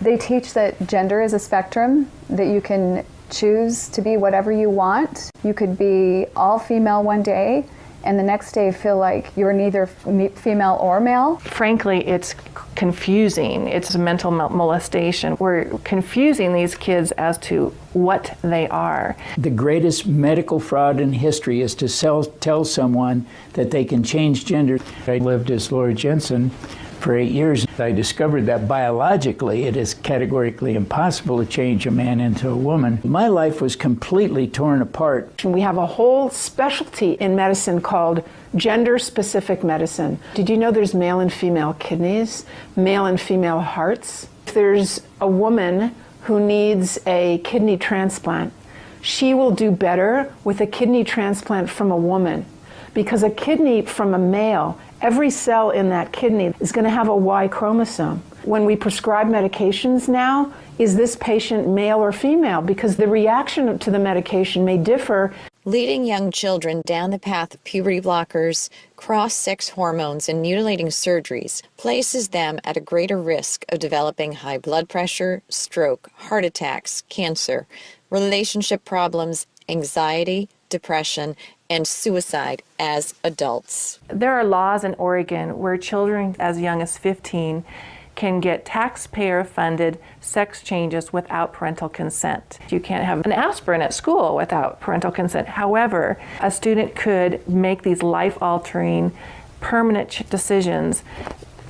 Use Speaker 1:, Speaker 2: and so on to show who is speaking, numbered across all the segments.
Speaker 1: They teach that gender is a spectrum, that you can choose to be whatever you want. You could be all female one day and the next day feel like you're neither female or male.
Speaker 2: Frankly, it's confusing. It's mental molestation. We're confusing these kids as to what they are.
Speaker 3: The greatest medical fraud in history is to tell someone that they can change gender. I lived as Laura Jensen for 8 years. I discovered that biologically it is categorically impossible to change a man into a woman. My life was completely torn apart.
Speaker 4: We have a whole specialty in medicine called gender-specific medicine. Did you know there's male and female kidneys, male and female hearts? If there's a woman who needs a kidney transplant, she will do better with a kidney transplant from a woman, because a kidney from a male, every cell in that kidney is going to have a Y chromosome. When we prescribe medications now, is this patient male or female? Because the reaction to the medication may differ.
Speaker 5: Leading young children down the path of puberty blockers, cross-sex hormones, and mutilating surgeries places them at a greater risk of developing high blood pressure, stroke, heart attacks, cancer, relationship problems, anxiety, depression, and suicide as adults.
Speaker 2: There are laws in Oregon where children as young as 15 can get taxpayer-funded sex changes without parental consent. You can't have an aspirin at school without parental consent. However, a student could make these life-altering, permanent decisions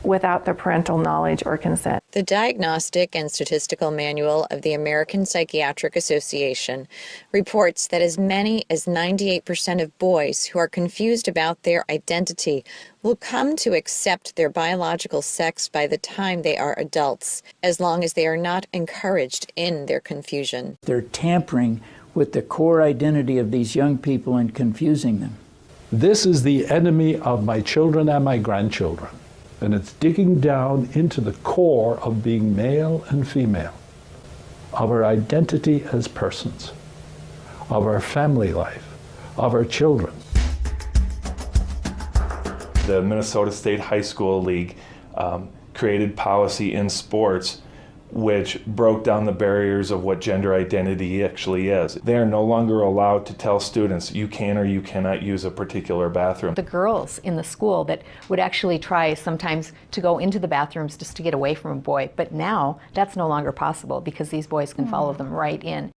Speaker 2: without their parental knowledge or consent.
Speaker 5: The Diagnostic and Statistical Manual of the American Psychiatric Association reports that as many as 98% of boys who are confused about their identity will come to accept their biological sex by the time they are adults, as long as they are not encouraged in their confusion.
Speaker 3: They're tampering with the core identity of these young people and confusing them.
Speaker 6: This is the enemy of my children and my grandchildren. And it's digging down into the core of being male and female, of our identity as persons, of our family life, of our children.
Speaker 7: The Minnesota State High School League created policy in sports which broke down the barriers of what gender identity actually is. They are no longer allowed to tell students you can or you cannot use a particular bathroom.
Speaker 8: The girls in the school that would actually try sometimes to go into the bathrooms just to get away from a boy, but now that's no longer possible because these boys can follow them right in.